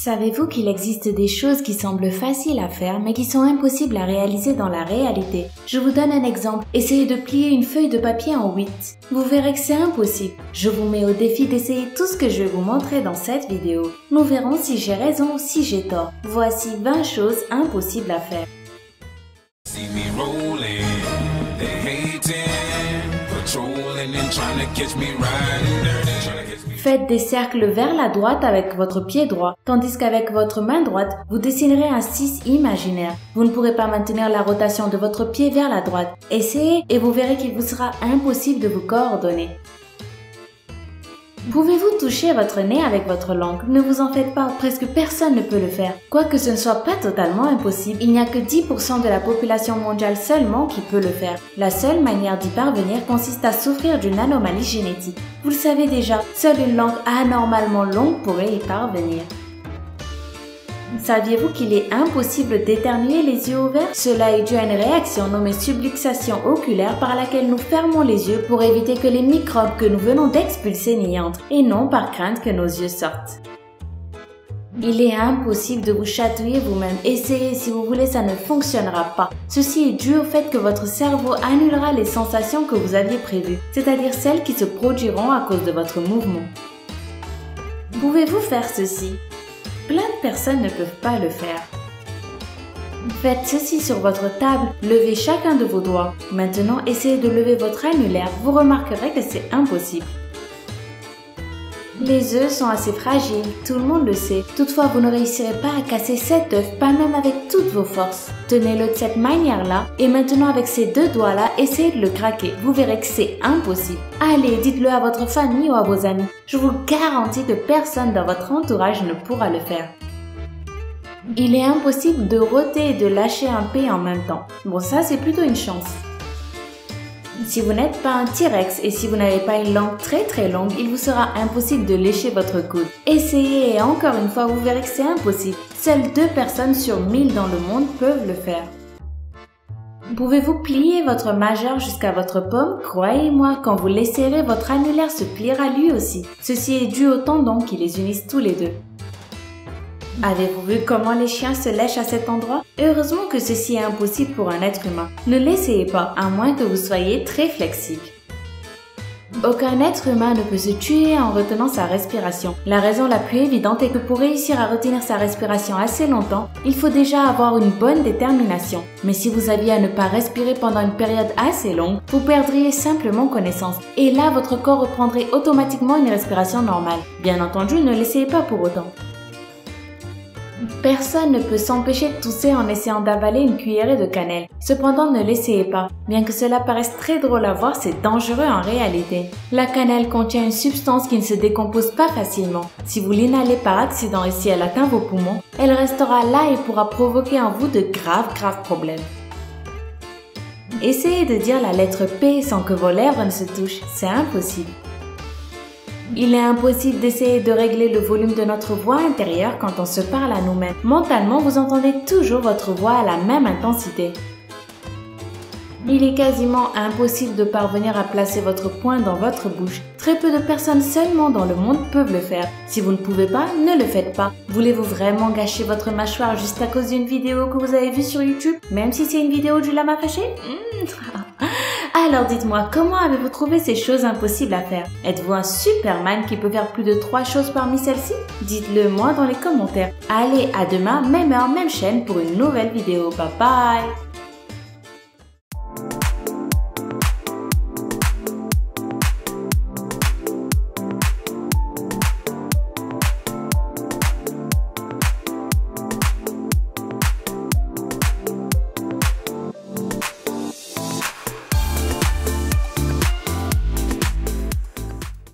Savez-vous qu'il existe des choses qui semblent faciles à faire mais qui sont impossibles à réaliser dans la réalité? Je vous donne un exemple. Essayez de plier une feuille de papier en 8. Vous verrez que c'est impossible. Je vous mets au défi d'essayer tout ce que je vais vous montrer dans cette vidéo. Nous verrons si j'ai raison ou si j'ai tort. Voici 20 choses impossibles à faire. Faites des cercles vers la droite avec votre pied droit, tandis qu'avec votre main droite, vous dessinerez un 6 imaginaire. Vous ne pourrez pas maintenir la rotation de votre pied vers la droite. Essayez et vous verrez qu'il vous sera impossible de vous coordonner. Pouvez-vous toucher votre nez avec votre langue? Ne vous en faites pas, presque personne ne peut le faire. Quoique ce ne soit pas totalement impossible, il n'y a que 10% de la population mondiale seulement qui peut le faire. La seule manière d'y parvenir consiste à souffrir d'une anomalie génétique. Vous le savez déjà, seule une langue anormalement longue pourrait y parvenir. Saviez-vous qu'il est impossible d'éternuer les yeux ouverts? Cela est dû à une réaction nommée subluxation oculaire par laquelle nous fermons les yeux pour éviter que les microbes que nous venons d'expulser n'y entrent, et non par crainte que nos yeux sortent. Il est impossible de vous chatouiller vous-même. Essayez si vous voulez, ça ne fonctionnera pas. Ceci est dû au fait que votre cerveau annulera les sensations que vous aviez prévues, c'est-à-dire celles qui se produiront à cause de votre mouvement. Pouvez-vous faire ceci? Plein de personnes ne peuvent pas le faire. Faites ceci sur votre table, levez chacun de vos doigts. Maintenant, essayez de lever votre annulaire, vous remarquerez que c'est impossible. Les œufs sont assez fragiles, tout le monde le sait. Toutefois, vous ne réussirez pas à casser cet œuf, pas même avec toutes vos forces. Tenez-le de cette manière-là, et maintenant avec ces deux doigts-là, essayez de le craquer. Vous verrez que c'est impossible. Allez, dites-le à votre famille ou à vos amis. Je vous garantis que personne dans votre entourage ne pourra le faire. Il est impossible de rôter et de lâcher un P en même temps. Bon, ça c'est plutôt une chance. Si vous n'êtes pas un T-Rex et si vous n'avez pas une langue très longue, il vous sera impossible de lécher votre coude. Essayez et encore une fois, vous verrez que c'est impossible. Seules 2 personnes sur 1000 dans le monde peuvent le faire. Pouvez-vous plier votre majeur jusqu'à votre paume? Croyez-moi, quand vous l'essayerez, votre annulaire se pliera lui aussi. Ceci est dû aux tendons qui les unissent tous les deux. Avez-vous vu comment les chiens se lèchent à cet endroit? Heureusement que ceci est impossible pour un être humain. Ne l'essayez pas, à moins que vous soyez très flexible. Aucun être humain ne peut se tuer en retenant sa respiration. La raison la plus évidente est que pour réussir à retenir sa respiration assez longtemps, il faut déjà avoir une bonne détermination. Mais si vous aviez à ne pas respirer pendant une période assez longue, vous perdriez simplement connaissance. Et là, votre corps reprendrait automatiquement une respiration normale. Bien entendu, ne l'essayez pas pour autant. Personne ne peut s'empêcher de tousser en essayant d'avaler une cuillerée de cannelle. Cependant, ne l'essayez pas. Bien que cela paraisse très drôle à voir, c'est dangereux en réalité. La cannelle contient une substance qui ne se décompose pas facilement. Si vous l'inhalez par accident et si elle atteint vos poumons, elle restera là et pourra provoquer en vous de graves problèmes. Essayez de dire la lettre P sans que vos lèvres ne se touchent, c'est impossible. Il est impossible d'essayer de régler le volume de notre voix intérieure quand on se parle à nous-mêmes. Mentalement, vous entendez toujours votre voix à la même intensité. Il est quasiment impossible de parvenir à placer votre poing dans votre bouche. Très peu de personnes seulement dans le monde peuvent le faire. Si vous ne pouvez pas, ne le faites pas. Voulez-vous vraiment gâcher votre mâchoire juste à cause d'une vidéo que vous avez vue sur YouTube, même si c'est une vidéo du lama fâché? Alors dites-moi, comment avez-vous trouvé ces choses impossibles à faire? Êtes-vous un Superman qui peut faire plus de 3 choses parmi celles-ci? Dites-le moi dans les commentaires. Allez, à demain, même heure, même chaîne pour une nouvelle vidéo. Bye bye!